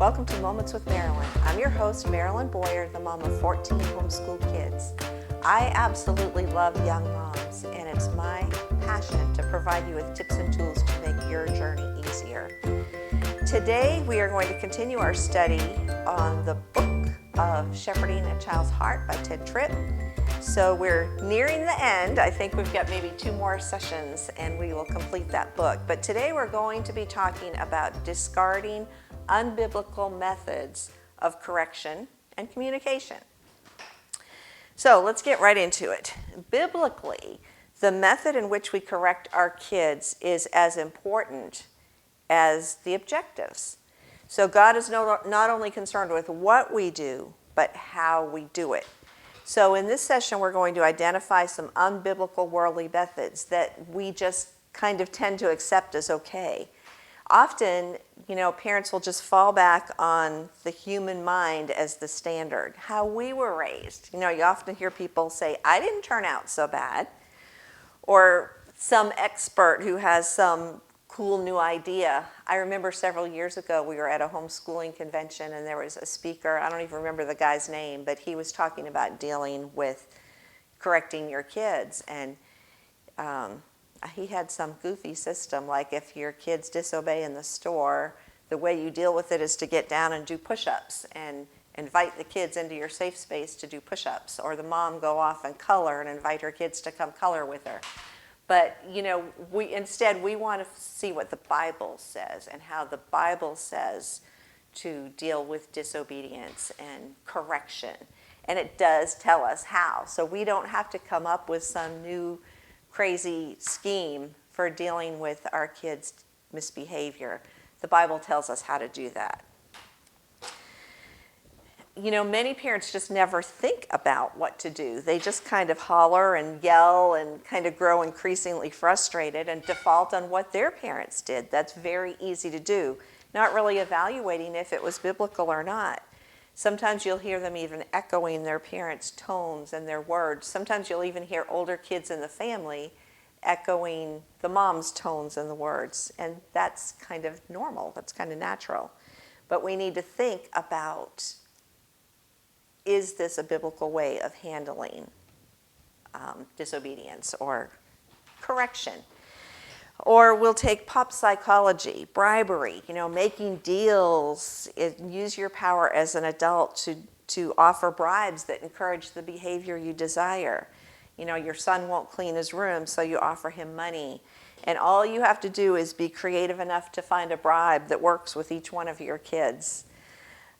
Welcome to Moments with Marilyn. I'm your host, Marilyn Boyer, the mom of 14 homeschool kids. I absolutely love young moms, and it's my passion to provide you with tips and tools to make your journey easier. Today, we are going to continue our study on the book of Shepherding a Child's Heart by Tedd Tripp. So we're nearing the end. I think we've got maybe 2 more sessions and we will complete that book. But today we're going to be talking about discarding unbiblical methods of correction and communication. So let's get right into it. Biblically, the method in which we correct our kids is as important as the objectives. So God is not only concerned with what we do, but how we do it. So in this session, we're going to identify some unbiblical worldly methods that we just kind of tend to accept as okay. Often, parents will just fall back on the human mind as the standard, how we were raised. You often hear people say, I didn't turn out so bad. Or some expert who has some cool new idea. I remember several years ago we were at a homeschooling convention and there was a speaker, I don't even remember the guy's name, but he was talking about dealing with correcting your kids. And he had some goofy system, like if your kids disobey in the store, the way you deal with it is to get down and do push-ups and invite the kids into your safe space to do push-ups, or the mom go off and color and invite her kids to come color with her. But, we want to see what the Bible says and how the Bible says to deal with disobedience and correction. And it does tell us how. So we don't have to come up with some new crazy scheme for dealing with our kids' misbehavior. The Bible tells us how to do that. Many parents just never think about what to do. They just kind of holler and yell and kind of grow increasingly frustrated and default on what their parents did. That's very easy to do, not really evaluating if it was biblical or not. Sometimes you'll hear them even echoing their parents' tones and their words. Sometimes you'll even hear older kids in the family echoing the mom's tones and the words. And that's kind of normal. That's kind of natural. But we need to think about, is this a biblical way of handling disobedience or correction? Or we'll take pop psychology, bribery, making deals, use your power as an adult to offer bribes that encourage the behavior you desire. Your son won't clean his room, so you offer him money. And all you have to do is be creative enough to find a bribe that works with each one of your kids.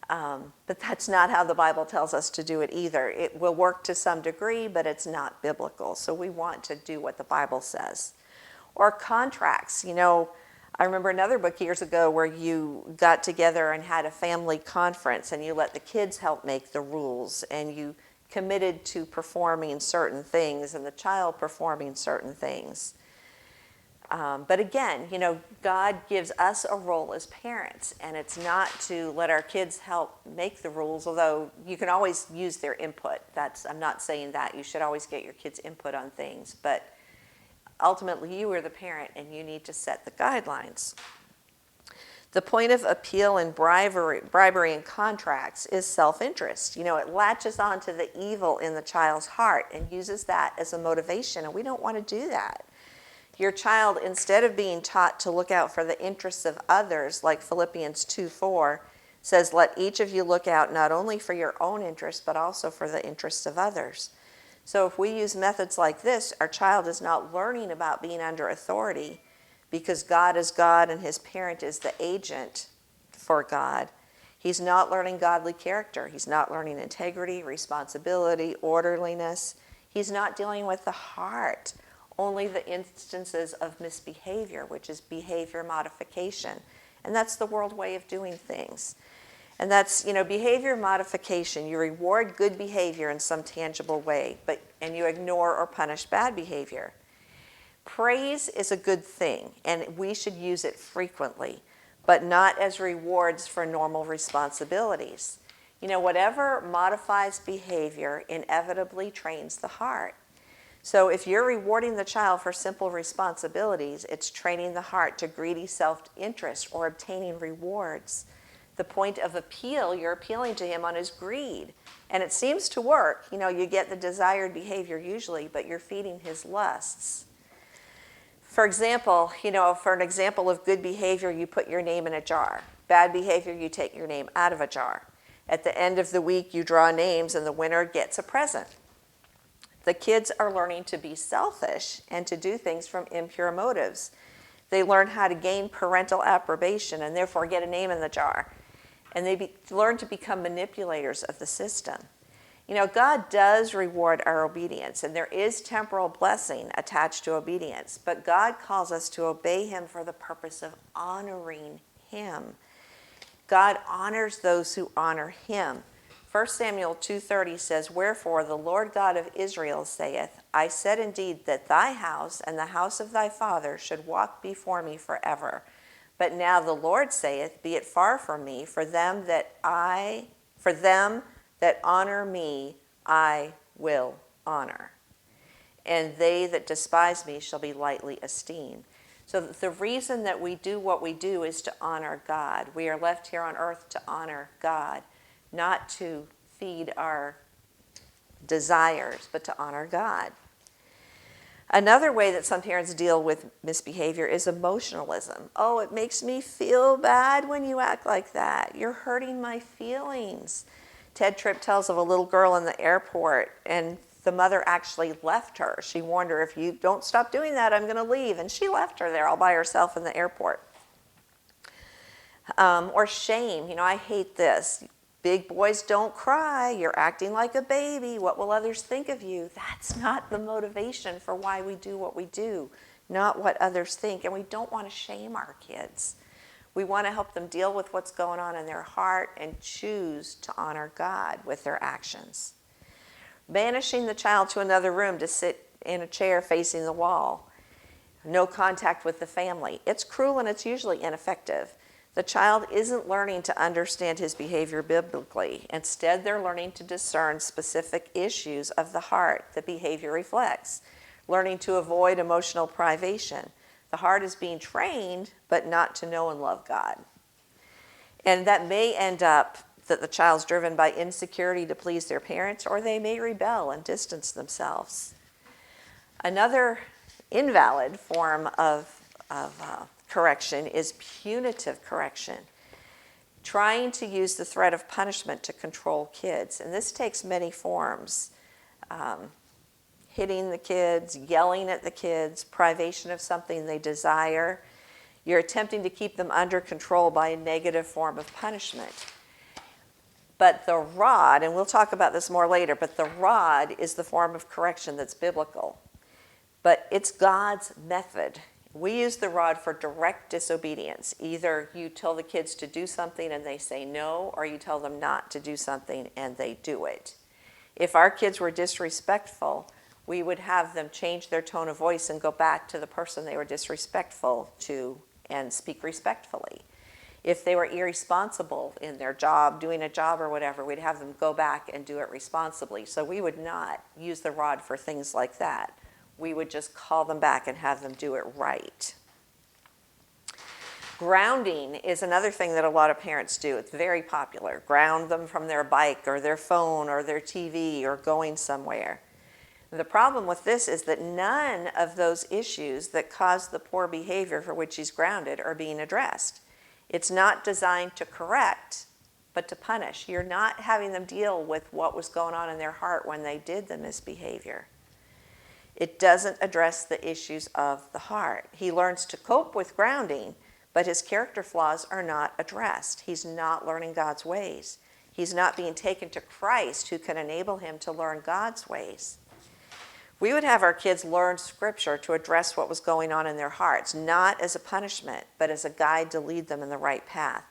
But that's not how the Bible tells us to do it either. It will work to some degree, but it's not biblical. So we want to do what the Bible says. Or contracts. I remember another book years ago where you got together and had a family conference and you let the kids help make the rules and you committed to performing certain things and the child performing certain things. But again, God gives us a role as parents, and it's not to let our kids help make the rules, although you can always use their input. I'm not saying that. You should always get your kids' input on things, but ultimately you are the parent and you need to set the guidelines. The point of appeal in bribery and contracts is self-interest. It latches onto the evil in the child's heart and uses that as a motivation, and we don't want to do that. Your child, instead of being taught to look out for the interests of others, like Philippians 2:4 says, let each of you look out not only for your own interests, but also for the interests of others. So if we use methods like this, our child is not learning about being under authority because God is God and his parent is the agent for God. He's not learning godly character. He's not learning integrity, responsibility, orderliness. He's not dealing with the heart. Only the instances of misbehavior, which is behavior modification. And that's the world way of doing things. And that's, behavior modification. You reward good behavior in some tangible way, and you ignore or punish bad behavior. Praise is a good thing, and we should use it frequently, but not as rewards for normal responsibilities. Whatever modifies behavior inevitably trains the heart. So if you're rewarding the child for simple responsibilities, it's training the heart to greedy self-interest or obtaining rewards. The point of appeal, you're appealing to him on his greed. And it seems to work. You get the desired behavior usually, but you're feeding his lusts. For example, for an example of good behavior, you put your name in a jar. Bad behavior, you take your name out of a jar. At the end of the week, you draw names and the winner gets a present. The kids are learning to be selfish and to do things from impure motives. They learn how to gain parental approbation and therefore get a name in the jar. And they learn to become manipulators of the system. God does reward our obedience, and there is temporal blessing attached to obedience, but God calls us to obey him for the purpose of honoring him. God honors those who honor him. 1 Samuel 2:30 says, "Wherefore the Lord God of Israel saith, I said indeed that thy house and the house of thy father should walk before me forever. But now the Lord saith, Be it far from me, for them that honor me I will honor. And they that despise me shall be lightly esteemed." So the reason that we do what we do is to honor God. We are left here on earth to honor God, not to feed our desires, but to honor God. Another way that some parents deal with misbehavior is emotionalism. "Oh, it makes me feel bad when you act like that. You're hurting my feelings." Tedd Tripp tells of a little girl in the airport, and the mother actually left her. She warned her, "If you don't stop doing that, I'm going to leave." And she left her there all by herself in the airport. Or shame. I hate this. "Big boys don't cry. You're acting like a baby. What will others think of you?" That's not the motivation for why we do what we do, not what others think. And we don't want to shame our kids. We want to help them deal with what's going on in their heart and choose to honor God with their actions. Banishing the child to another room to sit in a chair facing the wall. No contact with the family. It's cruel and it's usually ineffective. The child isn't learning to understand his behavior biblically. Instead, they're learning to discern specific issues of the heart that behavior reflects, learning to avoid emotional privation. The heart is being trained, but not to know and love God. And that may end up that the child's driven by insecurity to please their parents, or they may rebel and distance themselves. Another invalid form of correction is punitive correction, trying to use the threat of punishment to control kids. And this takes many forms. Hitting the kids, yelling at the kids, privation of something they desire. You're attempting to keep them under control by a negative form of punishment. But the rod, and we'll talk about this more later, but the rod is the form of correction that's biblical. But it's God's method. We use the rod for direct disobedience. Either you tell the kids to do something and they say no, or you tell them not to do something and they do it. If our kids were disrespectful, we would have them change their tone of voice and go back to the person they were disrespectful to and speak respectfully. If they were irresponsible in their job, doing a job or whatever, we'd have them go back and do it responsibly. So we would not use the rod for things like that. We would just call them back and have them do it right. Grounding is another thing that a lot of parents do. It's very popular. Ground them from their bike or their phone or their TV or going somewhere. The problem with this is that none of those issues that cause the poor behavior for which he's grounded are being addressed. It's not designed to correct, but to punish. You're not having them deal with what was going on in their heart when they did the misbehavior. It doesn't address the issues of the heart. He learns to cope with grounding, but his character flaws are not addressed. He's not learning God's ways. He's not being taken to Christ, who can enable him to learn God's ways. We would have our kids learn Scripture to address what was going on in their hearts, not as a punishment, but as a guide to lead them in the right path.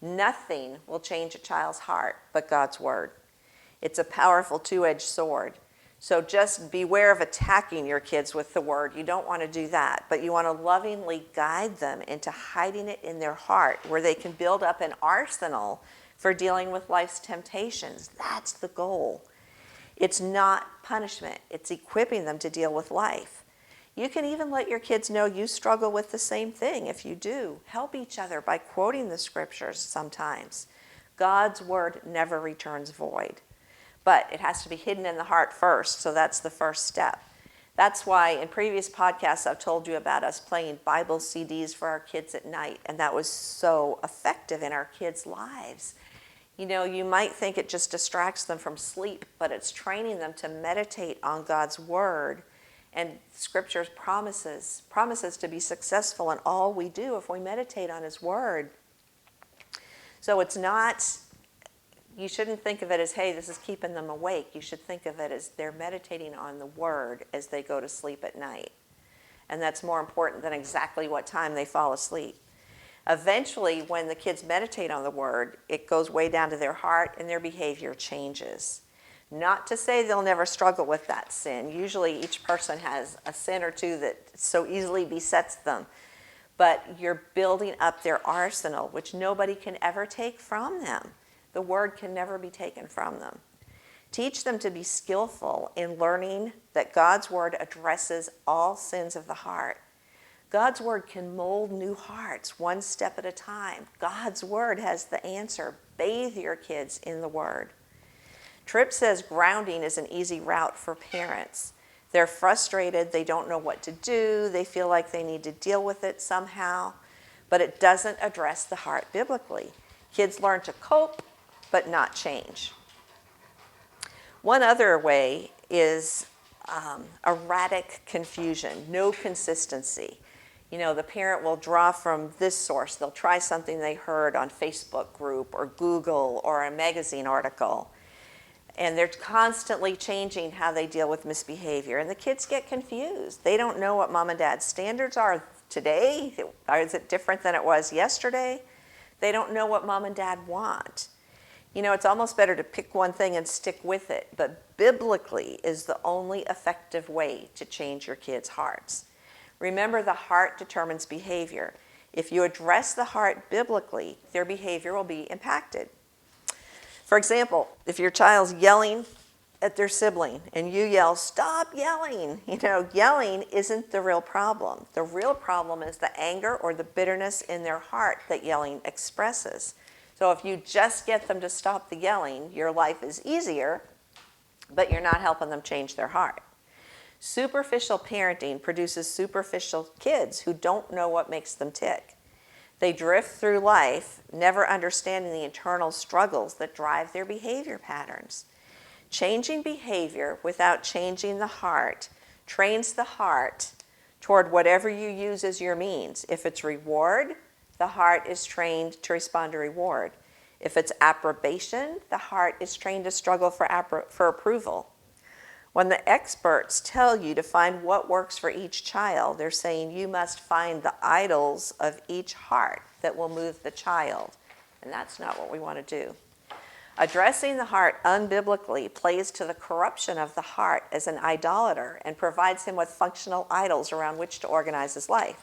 Nothing will change a child's heart but God's Word. It's a powerful two-edged sword. So just beware of attacking your kids with the Word. You don't want to do that, but you want to lovingly guide them into hiding it in their heart, where they can build up an arsenal for dealing with life's temptations. That's the goal. It's not punishment. It's equipping them to deal with life. You can even let your kids know you struggle with the same thing if you do. Help each other by quoting the Scriptures sometimes. God's word never returns void. But it has to be hidden in the heart first, so that's the first step. That's why in previous podcasts I've told you about us playing Bible CDs for our kids at night, and that was so effective in our kids' lives. You know, you might think it just distracts them from sleep, but it's training them to meditate on God's word and Scripture's promises to be successful in all we do if we meditate on his word. So it's not, you shouldn't think of it as, hey, this is keeping them awake. You should think of it as they're meditating on the word as they go to sleep at night. And that's more important than exactly what time they fall asleep. Eventually, when the kids meditate on the word, it goes way down to their heart and their behavior changes. Not to say they'll never struggle with that sin. Usually each person has a sin or two that so easily besets them. But you're building up their arsenal, which nobody can ever take from them. The word can never be taken from them. Teach them to be skillful in learning that God's word addresses all sins of the heart. God's word can mold new hearts one step at a time. God's word has the answer. Bathe your kids in the word. Tripp says grounding is an easy route for parents. They're frustrated, they don't know what to do, they feel like they need to deal with it somehow, but it doesn't address the heart biblically. Kids learn to cope, but not change. One other way is erratic confusion, no consistency. You know, the parent will draw from this source. They'll try something they heard on Facebook group or Google or a magazine article. And they're constantly changing how they deal with misbehavior. And the kids get confused. They don't know what mom and dad's standards are today. Is it different than it was yesterday? They don't know what mom and dad want. You know, it's almost better to pick one thing and stick with it. But biblically is the only effective way to change your kids' hearts. Remember, the heart determines behavior. If you address the heart biblically, their behavior will be impacted. For example, if your child's yelling at their sibling and you yell, "Stop yelling," you know, yelling isn't the real problem. The real problem is the anger or the bitterness in their heart that yelling expresses. So if you just get them to stop the yelling, your life is easier, but you're not helping them change their heart. Superficial parenting produces superficial kids who don't know what makes them tick. They drift through life, never understanding the internal struggles that drive their behavior patterns. Changing behavior without changing the heart trains the heart toward whatever you use as your means. If it's reward, the heart is trained to respond to reward. If it's approbation, the heart is trained to struggle for approval. When the experts tell you to find what works for each child, they're saying you must find the idols of each heart that will move the child. And that's not what we want to do. Addressing the heart unbiblically plays to the corruption of the heart as an idolater and provides him with functional idols around which to organize his life.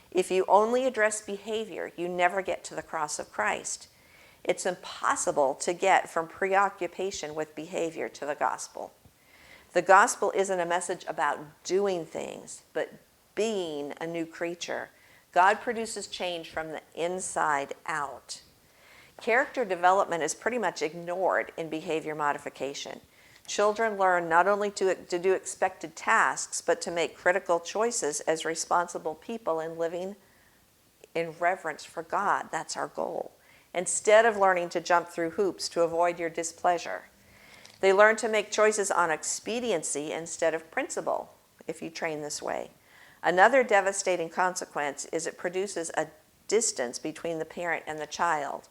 If you only address behavior, you never get to the cross of Christ. It's impossible to get from preoccupation with behavior to the gospel. The gospel isn't a message about doing things, but being a new creature. God produces change from the inside out. Character development is pretty much ignored in behavior modification. Children learn not only to do expected tasks, but to make critical choices as responsible people and living in reverence for God. That's our goal. Instead of learning to jump through hoops to avoid your displeasure. They learn to make choices on expediency instead of principle, if you train this way. Another devastating consequence is it produces a distance between the parent and the child.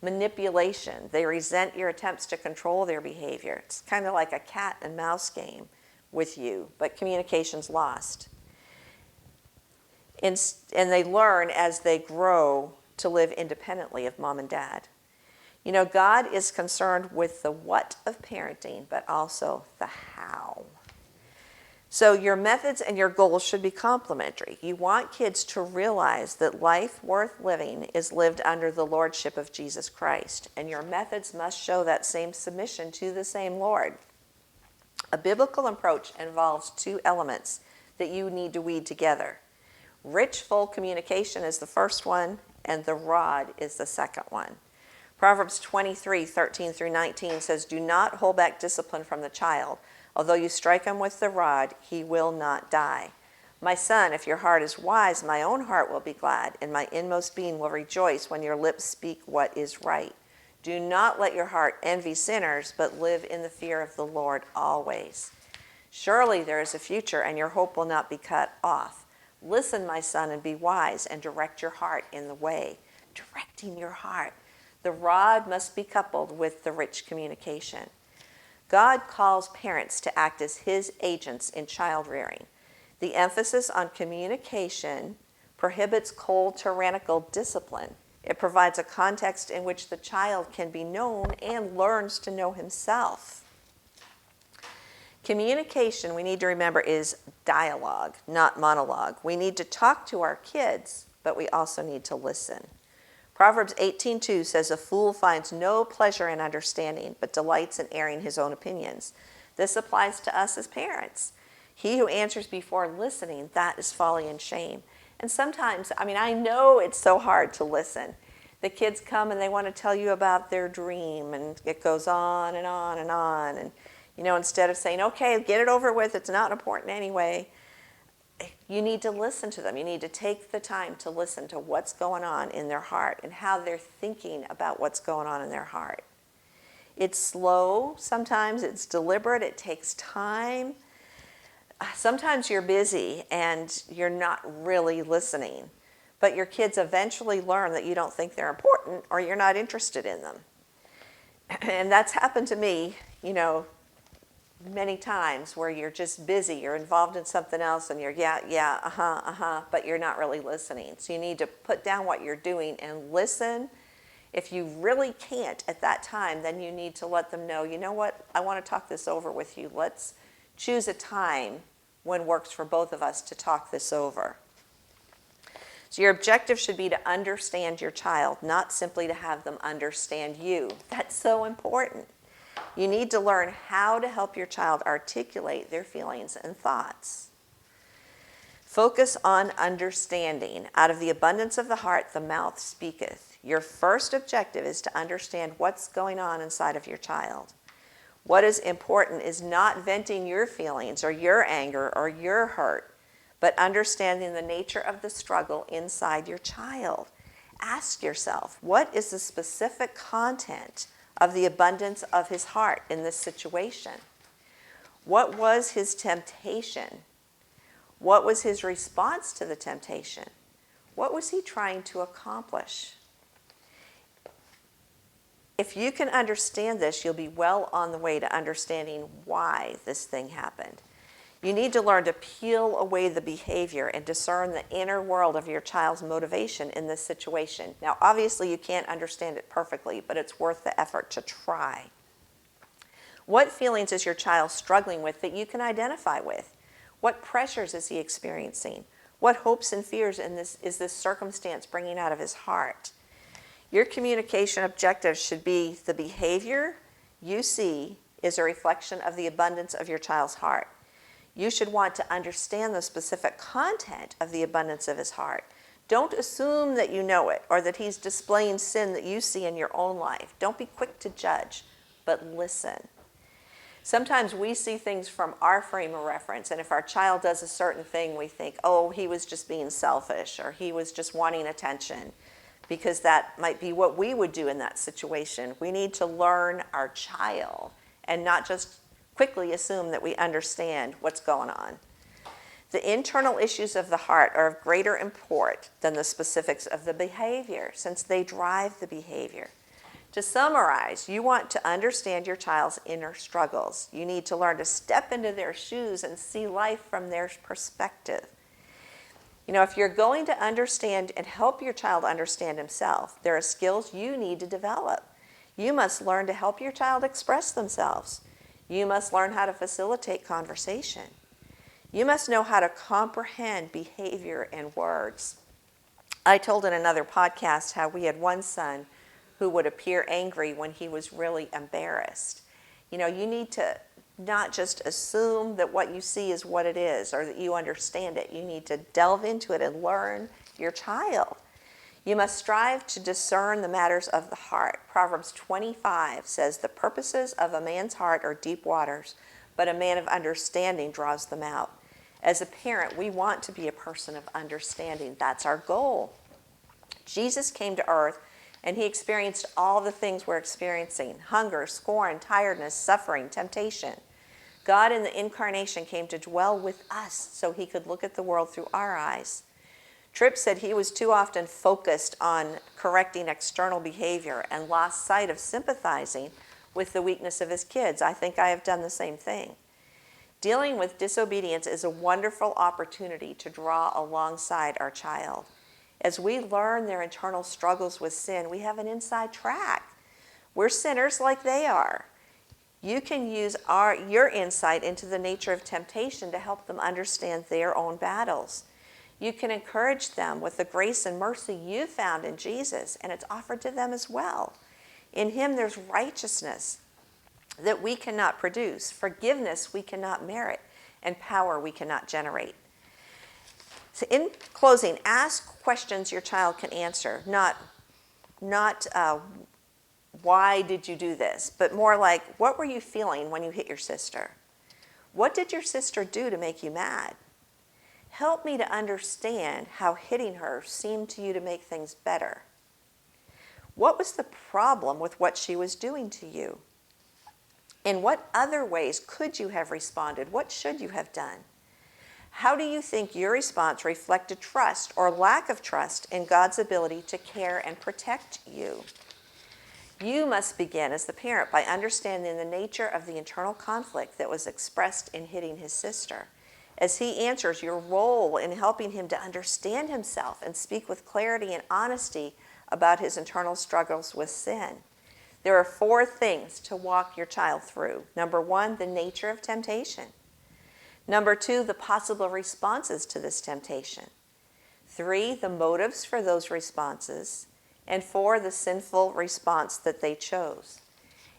Manipulation. They resent your attempts to control their behavior. It's kind of like a cat and mouse game with you, but communication's lost. And they learn as they grow to live independently of mom and dad. You know, God is concerned with the what of parenting, but also the how. So your methods and your goals should be complementary. You want kids to realize that life worth living is lived under the lordship of Jesus Christ, and your methods must show that same submission to the same Lord. A biblical approach involves two elements that you need to weed together. Rich, full communication is the first one, and the rod is the second one. Proverbs 23:13-19 says, "Do not hold back discipline from the child. Although you strike him with the rod, he will not die. My son, if your heart is wise, my own heart will be glad, and my inmost being will rejoice when your lips speak what is right. Do not let your heart envy sinners, but live in the fear of the Lord always. Surely there is a future, and your hope will not be cut off. Listen, my son, and be wise, and direct your heart in the way." Directing your heart. The rod must be coupled with the rich communication. God calls parents to act as his agents in child rearing. The emphasis on communication prohibits cold, tyrannical discipline. It provides a context in which the child can be known and learns to know himself. Communication, we need to remember, is dialogue, not monologue. We need to talk to our kids, but we also need to listen. Proverbs 18:2 says, "A fool finds no pleasure in understanding, but delights in airing his own opinions." This applies to us as parents. He who answers before listening, that is folly and shame. And sometimes, I know it's so hard to listen. The kids come and they want to tell you about their dream, and it goes on and on and on. And, instead of saying, okay, get it over with, it's not important anyway, you need to listen to them. You need to take the time to listen to what's going on in their heart and how they're thinking about what's going on in their heart. It's slow, sometimes it's deliberate, it takes time. Sometimes you're busy and you're not really listening, but your kids eventually learn that you don't think they're important or you're not interested in them. And that's happened to me, many times, where you're just busy, you're involved in something else, and you're but you're not really listening. So you need to put down what you're doing and listen. If you really can't at that time, then you need to let them know, you know what, I want to talk this over with you. Let's choose a time when works for both of us to talk this over. So your objective should be to understand your child, not simply to have them understand you. That's so important. You need to learn how to help your child articulate their feelings and thoughts. Focus on understanding. Out of the abundance of the heart, the mouth speaketh. Your first objective is to understand what's going on inside of your child. What is important is not venting your feelings or your anger or your hurt, but understanding the nature of the struggle inside your child. Ask yourself, what is the specific content of the abundance of his heart in this situation? What was his temptation? What was his response to the temptation? What was he trying to accomplish? If you can understand this, you'll be well on the way to understanding why this thing happened. You need to learn to peel away the behavior and discern the inner world of your child's motivation in this situation. Now, obviously, you can't understand it perfectly, but it's worth the effort to try. What feelings is your child struggling with that you can identify with? What pressures is he experiencing? What hopes and fears is this circumstance bringing out of his heart? Your communication objective should be the behavior you see is a reflection of the abundance of your child's heart. You should want to understand the specific content of the abundance of his heart. Don't assume that you know it or that he's displaying sin that you see in your own life. Don't be quick to judge, but listen. Sometimes we see things from our frame of reference, and if our child does a certain thing, we think, oh, he was just being selfish, or he was just wanting attention, because that might be what we would do in that situation. We need to learn our child and not just quickly assume that we understand what's going on. The internal issues of the heart are of greater import than the specifics of the behavior, since they drive the behavior. To summarize, you want to understand your child's inner struggles. You need to learn to step into their shoes and see life from their perspective. If you're going to understand and help your child understand himself, there are skills you need to develop. You must learn to help your child express themselves. You must learn how to facilitate conversation. You must know how to comprehend behavior and words. I told in another podcast how we had one son who would appear angry when he was really embarrassed. You need to not just assume that what you see is what it is or that you understand it. You need to delve into it and learn your child. You must strive to discern the matters of the heart. Proverbs 25 says, the purposes of a man's heart are deep waters, but a man of understanding draws them out. As a parent, we want to be a person of understanding. That's our goal. Jesus came to earth and he experienced all the things we're experiencing: hunger, scorn, tiredness, suffering, temptation. God in the incarnation came to dwell with us so he could look at the world through our eyes. Tripp said he was too often focused on correcting external behavior and lost sight of sympathizing with the weakness of his kids. I think I have done the same thing. Dealing with disobedience is a wonderful opportunity to draw alongside our child. As we learn their internal struggles with sin, we have an inside track. We're sinners like they are. You can use your insight into the nature of temptation to help them understand their own battles. You can encourage them with the grace and mercy you found in Jesus, and it's offered to them as well. In him there's righteousness that we cannot produce, forgiveness we cannot merit, and power we cannot generate. So in closing, ask questions your child can answer, not why did you do this, but more like, what were you feeling when you hit your sister? What did your sister do to make you mad? Help me to understand how hitting her seemed to you to make things better. What was the problem with what she was doing to you? In what other ways could you have responded? What should you have done? How do you think your response reflected trust or lack of trust in God's ability to care and protect you? You must begin as the parent by understanding the nature of the internal conflict that was expressed in hitting his sister. As he answers, your role in helping him to understand himself and speak with clarity and honesty about his internal struggles with sin. There are 4 things to walk your child through. Number 1, the nature of temptation. Number 2, the possible responses to this temptation. 3, the motives for those responses. And 4, the sinful response that they chose.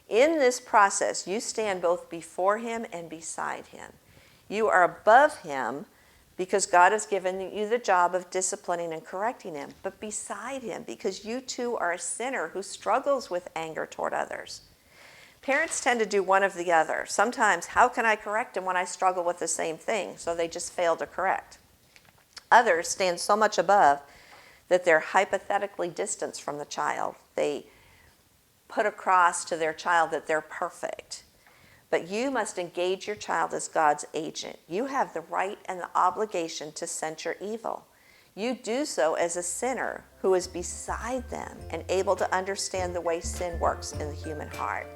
In this process, you stand both before him and beside him. You are above him because God has given you the job of disciplining and correcting him, but beside him because you too are a sinner who struggles with anger toward others. Parents tend to do one of the other. Sometimes, how can I correct him when I struggle with the same thing? So they just fail to correct. Others stand so much above that they're hypothetically distanced from the child. They put across to their child that they're perfect. But you must engage your child as God's agent. You have the right and the obligation to censure evil. You do so as a sinner who is beside them and able to understand the way sin works in the human heart.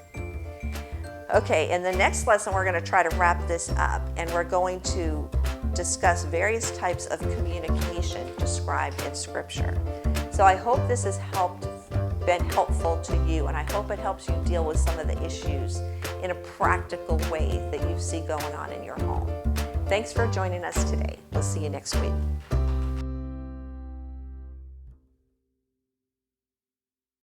Okay, in the next lesson, we're going to try to wrap this up, and we're going to discuss various types of communication described in Scripture. So I hope this has been helpful to you, and I hope it helps you deal with some of the issues in a practical way that you see going on in your home. Thanks for joining us today. We'll see you next week.